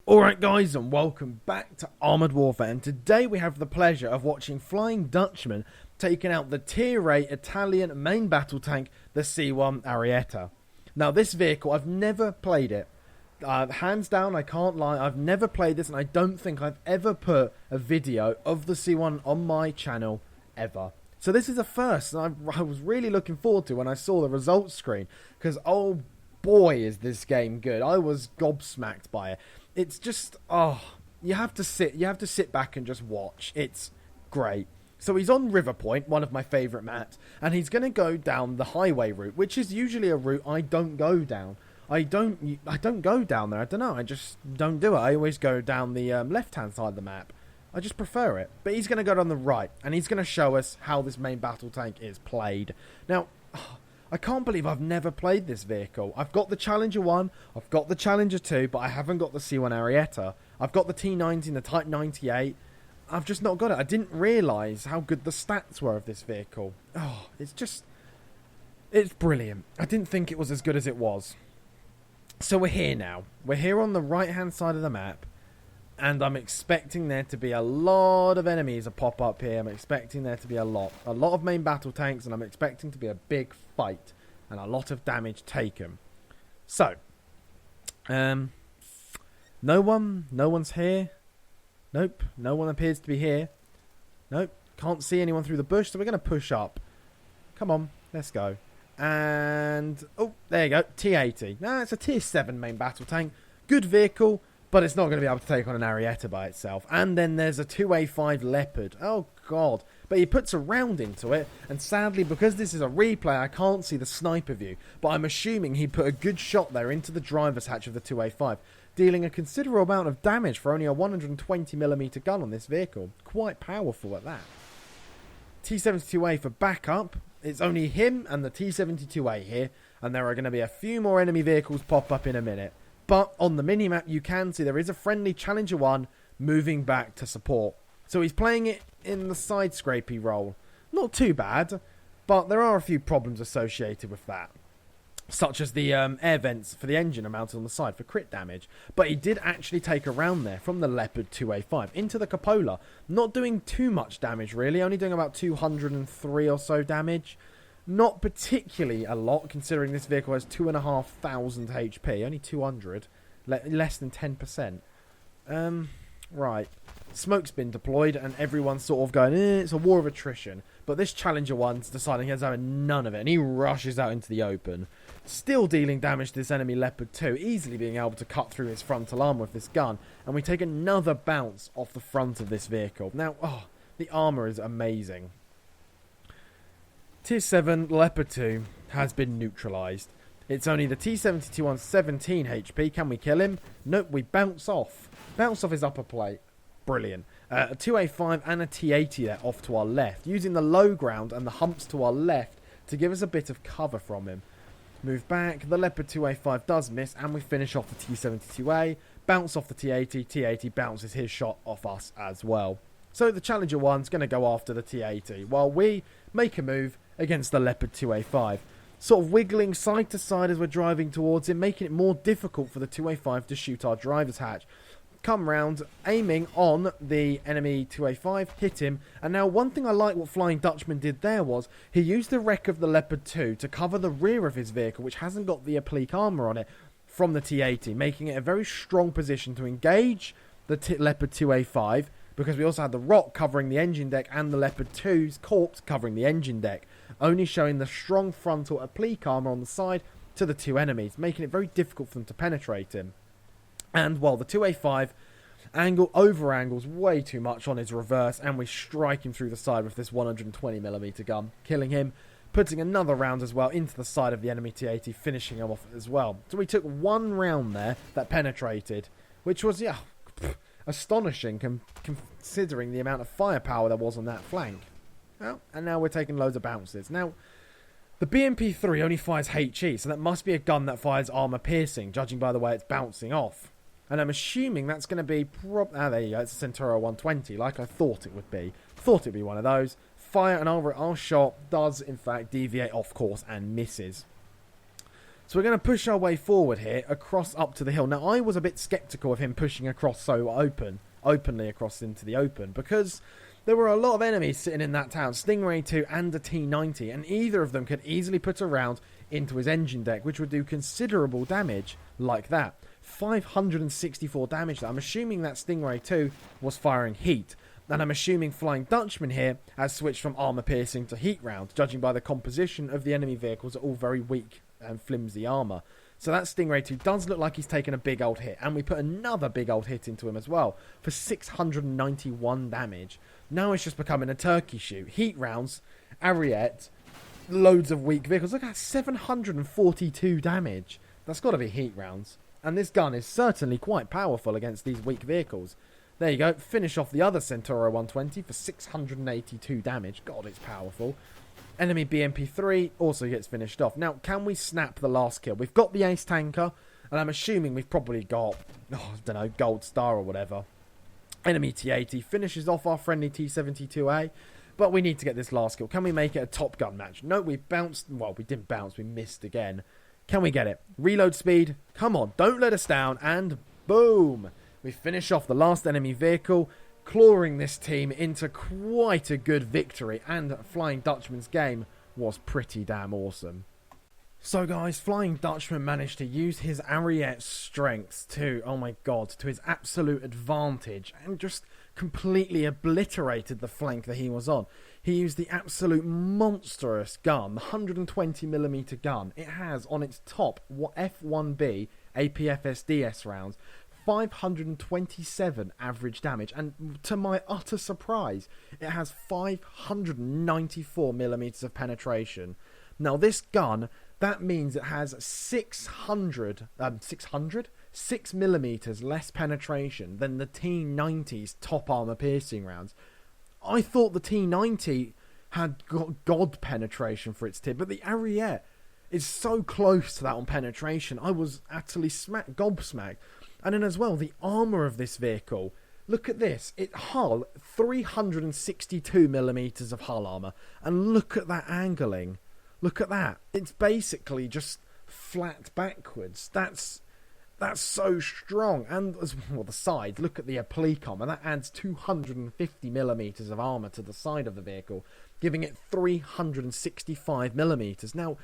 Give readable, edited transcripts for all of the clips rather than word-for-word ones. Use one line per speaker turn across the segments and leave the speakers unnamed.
Alright guys, and welcome back to Armoured Warfare, and today we have the pleasure of watching Flying Dutchman taking out the Tier 8 Italian main battle tank, the C1 Arietta. Now this vehicle, I've never played it. Hands down, I can't lie, I've never played this, and I don't think I've ever put a video of the C1 on my channel, ever. So this is a first, and I was really looking forward to when I saw the results screen, because oh boy is this game good. I was gobsmacked by it. It's just, you have to sit back and just watch. It's great. So he's on River Point, one of my favourite maps, and he's going to go down the highway route, which is usually a route I don't go down. I don't go down there. I don't know. I just don't do it. I always go down the left-hand side of the map. I just prefer it. But he's going to go down the right, and he's going to show us how this main battle tank is played. Now, I can't believe I've never played this vehicle. I've got the Challenger 1, I've got the Challenger 2, but I haven't got the C1 Arietta. I've got the T90 and the Type 98. I've just not got it. I didn't realise how good the stats were of this vehicle. Oh, it's brilliant. I didn't think it was as good as it was. So we're here now. We're here on the right-hand side of the map. And I'm expecting there to be a lot of enemies to pop up here. I'm expecting there to be a lot of main battle tanks, and I'm expecting to be a big fight and a lot of damage taken. So, no one's here. Nope, no one appears to be here. Nope, can't see anyone through the bush, so we're going to push up. Come on, let's go. And, oh, there you go, T80. Now, it's a tier 7 main battle tank. Good vehicle. But it's not going to be able to take on an Arietta by itself. And then there's a 2A5 Leopard. Oh, God. But he puts a round into it. And sadly, because this is a replay, I can't see the sniper view. But I'm assuming he put a good shot there into the driver's hatch of the 2A5. Dealing a considerable amount of damage for only a 120mm gun on this vehicle. Quite powerful at that. T72A for backup. It's only him and the T72A here. And there are going to be a few more enemy vehicles pop up in a minute. But on the minimap, you can see there is a friendly Challenger 1 moving back to support. So he's playing it in the side scrapey role. Not too bad, but there are a few problems associated with that. Such as the air vents for the engine are mounted on the side for crit damage. But he did actually take a round there from the Leopard 2A5 into the Cupola. Not doing too much damage really, only doing about 203 or so damage. Not particularly a lot, considering this vehicle has 2,500 HP. Only 200. Less than 10%. Right. Smoke's been deployed, and everyone's sort of going, it's a war of attrition. But this Challenger 1's deciding he's having none of it, and he rushes out into the open. Still dealing damage to this enemy Leopard 2, easily being able to cut through his frontal armor with this gun. And we take another bounce off the front of this vehicle. Now, the armor is amazing. Tier 7 Leopard 2 has been neutralised. It's only the T-72 on 17 HP. Can we kill him? Nope, we bounce off. Bounce off his upper plate. Brilliant. A 2A5 and a T-80 there off to our left. Using the low ground and the humps to our left to give us a bit of cover from him. Move back. The Leopard 2A5 does miss, and we finish off the T-72A. Bounce off the T-80. T-80 bounces his shot off us as well. So the Challenger 1's going to go after the T-80 while we make a move against the Leopard 2A5. Sort of wiggling side to side as we're driving towards him, making it more difficult for the 2A5 to shoot our driver's hatch. Come round, aiming on the enemy 2A5, hit him. And now one thing I like what Flying Dutchman did there was he used the wreck of the Leopard 2 to cover the rear of his vehicle, which hasn't got the applique armour on it, from the T-80, making it a very strong position to engage the Leopard 2A5, because we also had the Rock covering the engine deck and the Leopard 2's corpse covering the engine deck, only showing the strong frontal applique armour on the side to the two enemies, making it very difficult for them to penetrate him. And while the 2A5 over-angles way too much on his reverse, and we strike him through the side with this 120mm gun, killing him, putting another round as well into the side of the enemy T-80, finishing him off as well. So we took one round there that penetrated, which was, astonishing considering the amount of firepower there was on that flank. Well, and now we're taking loads of bounces. Now, the BMP-3 only fires HE, so that must be a gun that fires armor piercing, judging by the way it's bouncing off. And I'm assuming that's going to be... there you go, it's a Centauro 120, like I thought it would be. Thought it would be one of those. Fire, and our shot does, in fact, deviate off course and misses. So we're going to push our way forward here, across up to the hill. Now, I was a bit sceptical of him pushing across so openly across into the open, because there were a lot of enemies sitting in that town, Stingray 2 and a T90, and either of them could easily put a round into his engine deck, which would do considerable damage like that. 564 damage. I'm assuming that Stingray 2 was firing heat. And I'm assuming Flying Dutchman here has switched from armor piercing to heat round, judging by the composition of the enemy vehicles are all very weak and flimsy armor. So that Stingray 2 does look like he's taken a big old hit. And we put another big old hit into him as well for 691 damage. Now it's just becoming a turkey shoot. Heat rounds, Ariete, loads of weak vehicles. Look at that, 742 damage. That's got to be heat rounds. And this gun is certainly quite powerful against these weak vehicles. There you go. Finish off the other Centauro 120 for 682 damage. God, it's powerful. Enemy BMP3 also gets finished off. Now, can we snap the last kill? We've got the Ace Tanker, and I'm assuming we've probably got, I don't know, Gold Star or whatever. Enemy T80 finishes off our friendly T72A, but we need to get this last kill. Can we make it a Top Gun match? No, we bounced. Well, we didn't bounce. We missed again. Can we get it? Reload speed. Come on, don't let us down. And boom. We finish off the last enemy vehicle, clawing this team into quite a good victory, and Flying Dutchman's game was pretty damn awesome. So guys, Flying Dutchman managed to use his Ariete strengths to, oh my god, to his absolute advantage, and just completely obliterated the flank that he was on. He used the absolute monstrous gun, the 120mm gun. It has on its top F1B APFSDS rounds 527 average damage, and to my utter surprise, it has 594mm of penetration. Now this gun, that means it has 6 millimeters less penetration than the T90's top armor piercing rounds. I thought the T90 had got god penetration for its tip, but the Ariete is so close to that on penetration. I was actually gobsmacked. And then as well, the armour of this vehicle. Look at this. It hull 362mm of hull armour. And look at that angling. Look at that. It's basically just flat backwards. That's so strong. And as well, the side. Look at the applique armour. That adds 250mm of armour to the side of the vehicle, giving it 365mm. Now,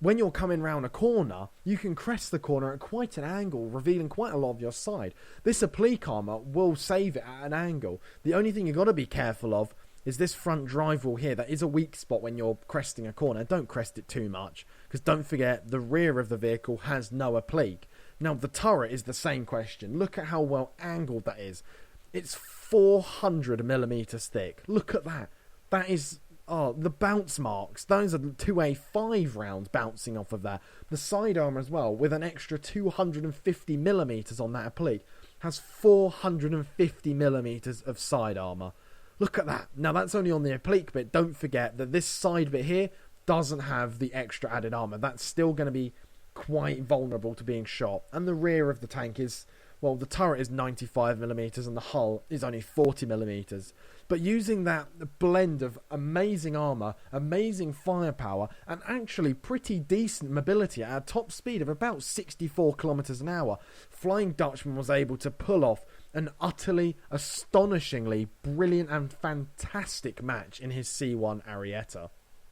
when you're coming round a corner, you can crest the corner at quite an angle, revealing quite a lot of your side. This applique armour will save it at an angle. The only thing you've got to be careful of is this front drive wall here. That is a weak spot when you're cresting a corner. Don't crest it too much, because don't forget, the rear of the vehicle has no applique. Now, the turret is the same question. Look at how well angled that is. It's 400mm thick. Look at that. That is... Oh, the bounce marks. Those are 2A5 rounds bouncing off of that. The side armour as well, with an extra 250mm on that applique, has 450mm of side armour. Look at that. Now, that's only on the applique bit. Don't forget that this side bit here doesn't have the extra added armour. That's still going to be quite vulnerable to being shot. And the rear of the tank is... Well, the turret is 95mm and the hull is only 40mm. But using that blend of amazing armour, amazing firepower, and actually pretty decent mobility at a top speed of about 64 kilometers an hour, Flying Dutchman was able to pull off an utterly, astonishingly brilliant and fantastic match in his C1 Ariete.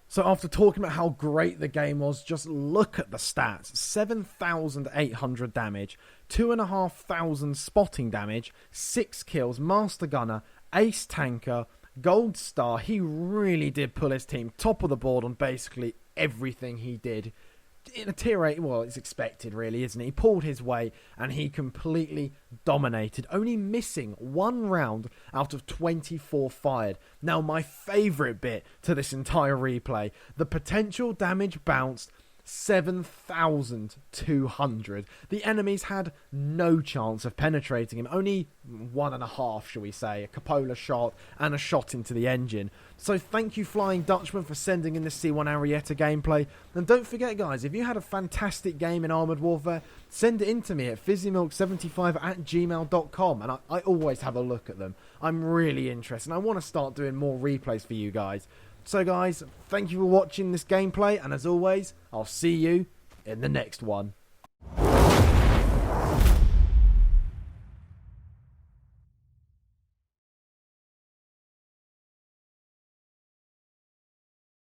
So after talking about how great the game was, just look at the stats. 7,800 damage, 2,500 spotting damage, 6 kills, Master Gunner, Ace Tanker, Gold Star. He really did pull his team top of the board on basically everything he did. In a tier 8, well, it's expected really, isn't it? He pulled his way and he completely dominated, only missing 1 round out of 24 fired. Now, my favourite bit to this entire replay, the potential damage bounced 7,200. The enemies had no chance of penetrating him. Only 1.5, shall we say. A cupola shot and a shot into the engine. So thank you, Flying Dutchman, for sending in the C1 Ariete gameplay. And don't forget, guys, if you had a fantastic game in Armoured Warfare, send it in to me at fizzymilk75@gmail.com. And I always have a look at them. I'm really interested. And I want to start doing more replays for you guys. So guys, thank you for watching this gameplay, and as always, I'll see you in the next one.